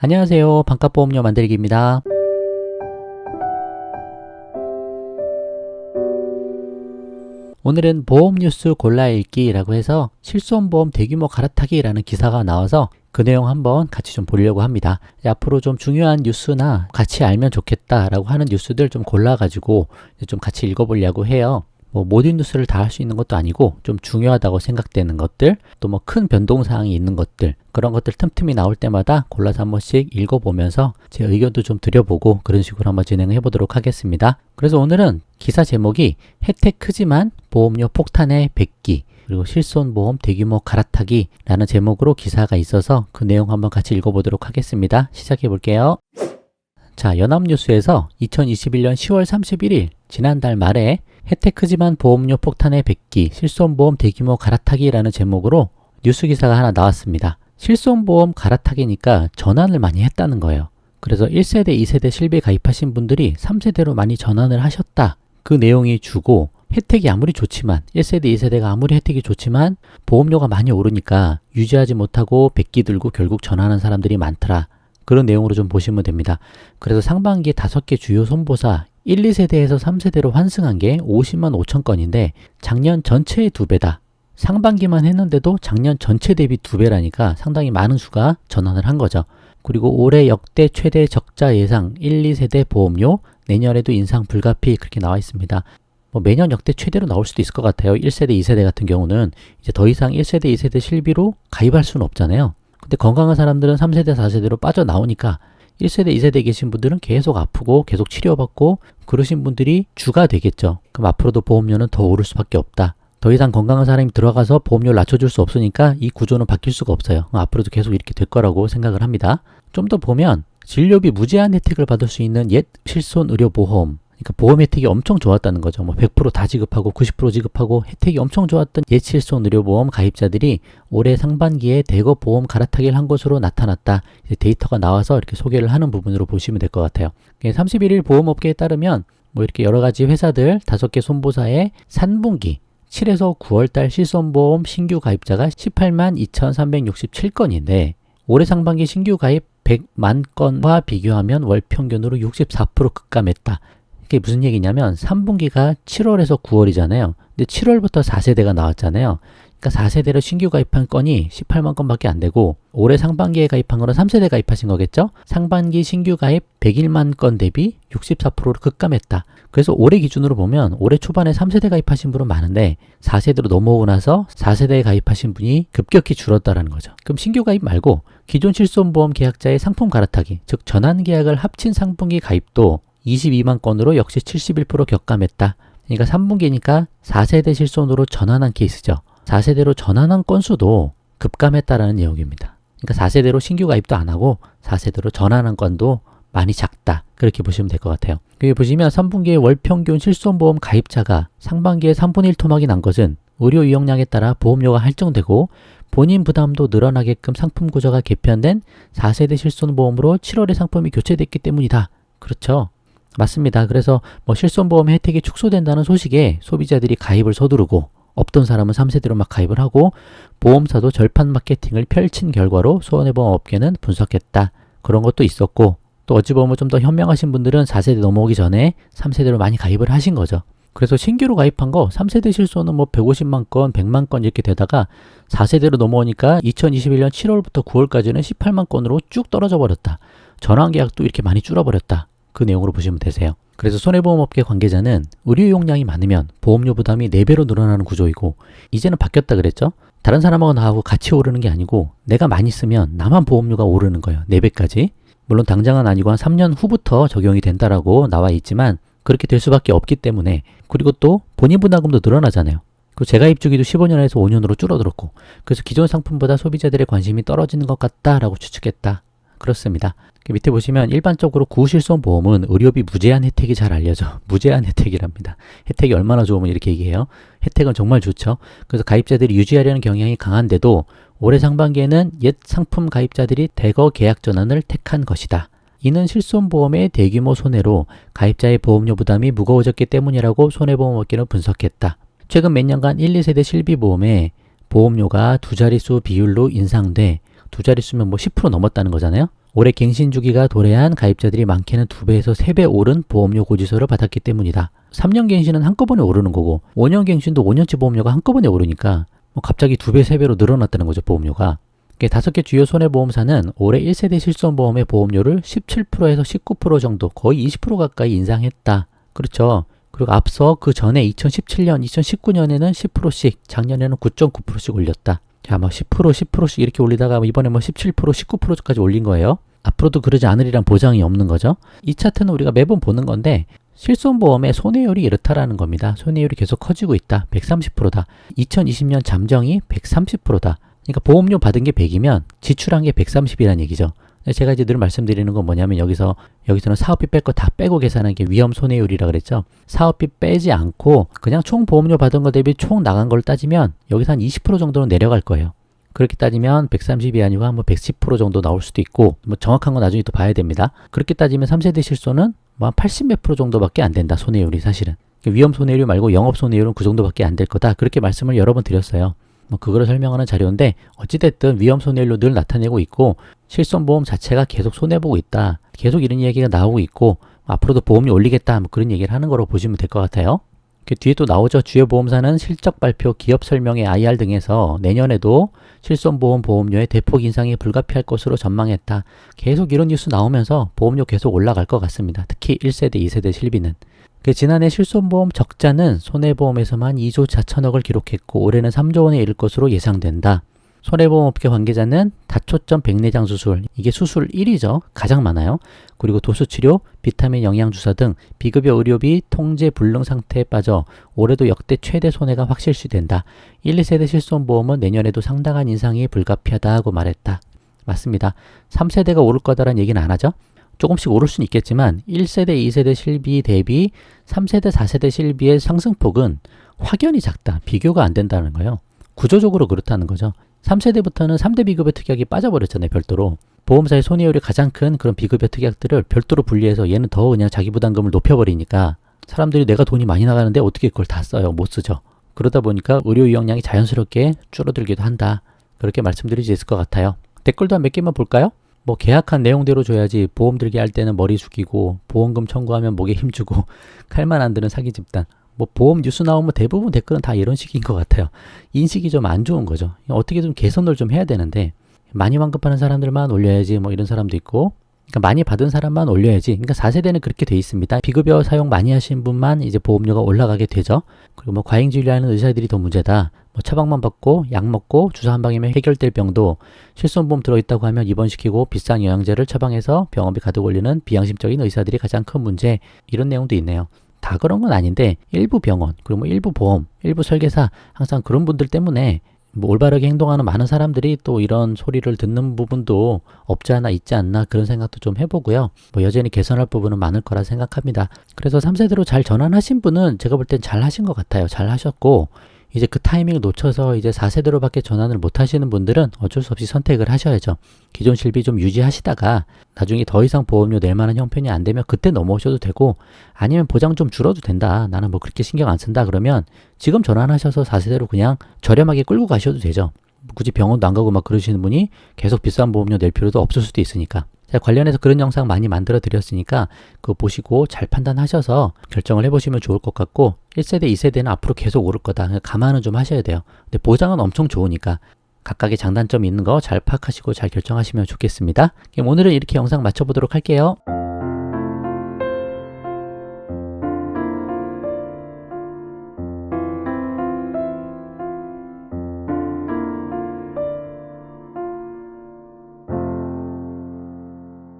안녕하세요. 반값보험료 만들기입니다. 오늘은 보험 뉴스 골라 읽기라고 해서 실손보험 대규모 갈아타기라는 기사가 나와서 그 내용 한번 같이 좀 보려고 합니다. 앞으로 좀 중요한 뉴스나 같이 알면 좋겠다라고 하는 뉴스들 좀 골라가지고 좀 같이 읽어보려고 해요. 모든 뉴스를 다 할 수 있는 것도 아니고 좀 중요하다고 생각되는 것들, 또 큰 변동사항이 있는 것들, 그런 것들 틈틈이 나올 때마다 골라서 한 번씩 읽어보면서 제 의견도 좀 드려보고 그런 식으로 한번 진행해 보도록 하겠습니다. 그래서 오늘은 기사 제목이 혜택 크지만 보험료 폭탄의 100기 그리고 실손보험 대규모 갈아타기 라는 제목으로 기사가 있어서 그 내용 한번 같이 읽어보도록 하겠습니다. 시작해 볼게요. 자, 연합뉴스에서 2021년 10월 31일 지난달 말에 혜택 크지만 보험료 폭탄의 100기 실손보험 대규모 갈아타기라는 제목으로 뉴스 기사가 하나 나왔습니다. 실손보험 갈아타기니까 전환을 많이 했다는 거예요. 그래서 1세대, 2세대 실비 가입하신 분들이 3세대로 많이 전환을 하셨다. 그 내용이 주고 혜택이 아무리 좋지만 1세대, 2세대가 아무리 혜택이 좋지만 보험료가 많이 오르니까 유지하지 못하고 100기 들고 결국 전환한 사람들이 많더라. 그런 내용으로 좀 보시면 됩니다. 그래서 상반기에 5개 주요 손보사 1, 2세대에서 3세대로 환승한 게 50만 5천 건인데 작년 전체의 2배다. 상반기만 했는데도 작년 전체 대비 2배라니까 상당히 많은 수가 전환을 한 거죠. 그리고 올해 역대 최대 적자 예상 1, 2세대 보험료 내년에도 인상 불가피 그렇게 나와 있습니다. 매년 역대 최대로 나올 수도 있을 것 같아요. 1세대, 2세대 같은 경우는 이제 더 이상 1세대, 2세대 실비로 가입할 수는 없잖아요. 근데 건강한 사람들은 3세대, 4세대로 빠져나오니까 1세대, 2세대 계신 분들은 계속 아프고 계속 치료받고 그러신 분들이 주가 되겠죠. 그럼 앞으로도 보험료는 더 오를 수밖에 없다. 더 이상 건강한 사람이 들어가서 보험료를 낮춰줄 수 없으니까 이 구조는 바뀔 수가 없어요. 앞으로도 계속 이렇게 될 거라고 생각을 합니다. 좀 더 보면 진료비 무제한 혜택을 받을 수 있는 옛 실손의료보험, 그러니까 보험 혜택이 엄청 좋았다는 거죠. 100%다 지급하고 90% 지급하고 혜택이 엄청 좋았던 옛 실손의료보험 가입자들이 올해 상반기에 대거 보험 갈아타기를 한 것으로 나타났다. 이제 데이터가 나와서 이렇게 소개를 하는 부분으로 보시면 될 것 같아요. 31일 보험업계에 따르면 이렇게 여러 가지 회사들 5개 손보사의 3분기 7에서 9월달 실손보험 신규 가입자가 18만 2,367건인데 올해 상반기 신규 가입 100만 건과 비교하면 월 평균으로 64% 급감했다. 이게 무슨 얘기냐면 3분기가 7월에서 9월이잖아요. 근데 7월부터 4세대가 나왔잖아요. 그러니까 4세대로 신규 가입한 건이 18만 건밖에 안 되고 올해 상반기에 가입한 거는 3세대 가입하신 거겠죠? 상반기 신규 가입 101만 건 대비 64%로 급감했다. 그래서 올해 기준으로 보면 올해 초반에 3세대 가입하신 분은 많은데 4세대로 넘어오고 나서 4세대에 가입하신 분이 급격히 줄었다라는 거죠. 그럼 신규 가입 말고 기존 실손보험 계약자의 상품 갈아타기, 즉 전환 계약을 합친 상분기 가입도 22만 건으로 역시 71% 격감했다. 그러니까 3분기니까 4세대 실손으로 전환한 케이스죠. 4세대로 전환한 건수도 급감했다라는 내용입니다. 그러니까 4세대로 신규 가입도 안 하고 4세대로 전환한 건도 많이 작다. 그렇게 보시면 될 것 같아요. 여기 보시면 3분기의 월 평균 실손보험 가입자가 상반기에 3분의 1 토막이 난 것은 의료 이용량에 따라 보험료가 할증되고 본인 부담도 늘어나게끔 상품 구조가 개편된 4세대 실손보험으로 7월에 상품이 교체됐기 때문이다. 그렇죠. 맞습니다. 그래서 실손보험 혜택이 축소된다는 소식에 소비자들이 가입을 서두르고 없던 사람은 3세대로 막 가입을 하고 보험사도 절판 마케팅을 펼친 결과로 손해보험업계는 분석했다. 그런 것도 있었고 또 어찌 보면 좀 더 현명하신 분들은 4세대 넘어오기 전에 3세대로 많이 가입을 하신 거죠. 그래서 신규로 가입한 거 3세대 실손은 150만 건, 100만 건 이렇게 되다가 4세대로 넘어오니까 2021년 7월부터 9월까지는 18만 건으로 쭉 떨어져 버렸다. 전환 계약도 이렇게 많이 줄어버렸다. 그 내용으로 보시면 되세요. 그래서 손해보험업계 관계자는 의료 이용량이 많으면 보험료 부담이 4배로 늘어나는 구조이고 이제는 바뀌었다 그랬죠. 다른 사람하고 나하고 같이 오르는 게 아니고 내가 많이 쓰면 나만 보험료가 오르는 거예요. 4배까지. 물론 당장은 아니고 한 3년 후부터 적용이 된다라고 나와 있지만 그렇게 될 수밖에 없기 때문에 그리고 또 본인 부담금도 늘어나잖아요. 그 재가입 주기도 15년에서 5년으로 줄어들었고 그래서 기존 상품보다 소비자들의 관심이 떨어지는 것 같다라고 추측했다. 그렇습니다. 밑에 보시면 일반적으로 구실손보험은 의료비 무제한 혜택이 잘 알려져. 무제한 혜택이랍니다. 혜택이 얼마나 좋으면 이렇게 얘기해요. 혜택은 정말 좋죠. 그래서 가입자들이 유지하려는 경향이 강한데도 올해 상반기에는 옛 상품 가입자들이 대거 계약 전환을 택한 것이다. 이는 실손보험의 대규모 손해로 가입자의 보험료 부담이 무거워졌기 때문이라고 손해보험업계는 분석했다. 최근 몇 년간 1, 2세대 실비보험에 보험료가 두 자릿수 비율로 인상돼 두 자릿수면 10% 넘었다는 거잖아요. 올해 갱신 주기가 도래한 가입자들이 많게는 2배에서 3배 오른 보험료 고지서를 받았기 때문이다. 3년 갱신은 한꺼번에 오르는 거고 5년 갱신도 5년치 보험료가 한꺼번에 오르니까 갑자기 2배, 3배로 늘어났다는 거죠, 보험료가. 5개 주요 손해보험사는 올해 1세대 실손보험의 보험료를 17%에서 19% 정도, 거의 20% 가까이 인상했다. 그렇죠. 그리고 앞서 그 전에 2017년, 2019년에는 10%씩, 작년에는 9.9%씩 올렸다. 자, 10%씩 이렇게 올리다가 이번에 17%, 19%까지 올린 거예요. 앞으로도 그러지 않으리란 보장이 없는 거죠. 이 차트는 우리가 매번 보는 건데 실손보험의 손해율이 이렇다라는 겁니다. 손해율이 계속 커지고 있다. 130%다. 2020년 잠정이 130%다. 그러니까 보험료 받은 게 100이면 지출한 게 130이라는 얘기죠. 제가 이제 늘 말씀드리는 건 뭐냐면 여기서는 사업비 뺄 거 다 빼고 계산하는 게 위험 손해율이라 그랬죠. 사업비 빼지 않고 그냥 총 보험료 받은 거 대비 총 나간 걸 따지면 여기서 한 20% 정도는 내려갈 거예요. 그렇게 따지면 130이 아니고 한 110% 정도 나올 수도 있고 정확한 건 나중에 또 봐야 됩니다. 그렇게 따지면 3세대 실손은 한 80 몇 프로 정도밖에 안 된다. 손해율이 사실은. 위험 손해율 말고 영업 손해율은 그 정도밖에 안 될 거다. 그렇게 말씀을 여러 번 드렸어요. 그거를 설명하는 자료인데 어찌됐든 위험 손해율로 늘 나타내고 있고 실손보험 자체가 계속 손해보고 있다. 계속 이런 이야기가 나오고 있고 앞으로도 보험료 올리겠다. 그런 얘기를 하는 거로 보시면 될 것 같아요. 뒤에 또 나오죠. 주요 보험사는 실적 발표, 기업 설명회, IR 등에서 내년에도 실손보험 보험료의 대폭 인상이 불가피할 것으로 전망했다. 계속 이런 뉴스 나오면서 보험료 계속 올라갈 것 같습니다. 특히 1세대, 2세대 실비는. 지난해 실손보험 적자는 손해보험에서만 2조 4천억을 기록했고 올해는 3조 원에 이를 것으로 예상된다. 손해보험업계 관계자는 다초점 백내장 수술, 이게 수술 1위죠. 가장 많아요. 그리고 도수치료, 비타민 영양주사 등 비급여 의료비 통제 불능 상태에 빠져 올해도 역대 최대 손해가 확실시된다. 1, 2세대 실손보험은 내년에도 상당한 인상이 불가피하다고 말했다. 맞습니다. 3세대가 오를 거다라는 얘기는 안 하죠. 조금씩 오를 수는 있겠지만 1세대, 2세대 실비 대비 3세대, 4세대 실비의 상승폭은 확연히 작다. 비교가 안 된다는 거예요. 구조적으로 그렇다는 거죠. 3세대부터는 3대 비급여 특약이 빠져버렸잖아요. 별도로. 보험사의 손해율이 가장 큰 그런 비급여 특약들을 별도로 분리해서 얘는 더 그냥 자기 부담금을 높여버리니까 사람들이 내가 돈이 많이 나가는데 어떻게 그걸 다 써요. 못 쓰죠. 그러다 보니까 의료 이용량이 자연스럽게 줄어들기도 한다. 그렇게 말씀드릴 수 있을 것 같아요. 댓글도 한 몇 개만 볼까요? 계약한 내용대로 줘야지 보험 들게 할 때는 머리 숙이고 보험금 청구하면 목에 힘주고 칼만 안 드는 사기 집단. 보험 뉴스 나오면 대부분 댓글은 다 이런 식인 것 같아요. 인식이 좀 안 좋은 거죠. 어떻게 좀 개선을 좀 해야 되는데 많이 환급하는 사람들만 올려야지 이런 사람도 있고 그러니까 많이 받은 사람만 올려야지. 그러니까 4세대는 그렇게 돼 있습니다. 비급여 사용 많이 하신 분만 이제 보험료가 올라가게 되죠. 그리고 과잉 진료하는 의사들이 더 문제다. 처방만 받고 약 먹고 주사 한 방이면 해결될 병도 실손보험 들어있다고 하면 입원시키고 비싼 영양제를 처방해서 병원비 가득 올리는 비양심적인 의사들이 가장 큰 문제. 이런 내용도 있네요. 다 그런 건 아닌데 일부 병원 그리고 일부 보험, 일부 설계사 항상 그런 분들 때문에 올바르게 행동하는 많은 사람들이 또 이런 소리를 듣는 부분도 없지 않아 있지 않나 그런 생각도 좀 해보고요. 여전히 개선할 부분은 많을 거라 생각합니다. 그래서 3세대로 잘 전환하신 분은 제가 볼 땐 잘 하신 것 같아요. 잘 하셨고 이제 그 타이밍을 놓쳐서 이제 4세대로밖에 전환을 못 하시는 분들은 어쩔 수 없이 선택을 하셔야죠. 기존 실비 좀 유지하시다가 나중에 더 이상 보험료 낼 만한 형편이 안 되면 그때 넘어오셔도 되고 아니면 보장 좀 줄어도 된다. 나는 그렇게 신경 안 쓴다. 그러면 지금 전환하셔서 4세대로 그냥 저렴하게 끌고 가셔도 되죠. 굳이 병원도 안 가고 그러시는 분이 계속 비싼 보험료 낼 필요도 없을 수도 있으니까. 제가 관련해서 그런 영상 많이 만들어 드렸으니까 그거 보시고 잘 판단하셔서 결정을 해보시면 좋을 것 같고 1세대, 2세대는 앞으로 계속 오를 거다. 감안은 좀 하셔야 돼요. 근데 보장은 엄청 좋으니까 각각의 장단점이 있는 거 잘 파악하시고 잘 결정하시면 좋겠습니다. 그럼 오늘은 이렇게 영상 마쳐보도록 할게요.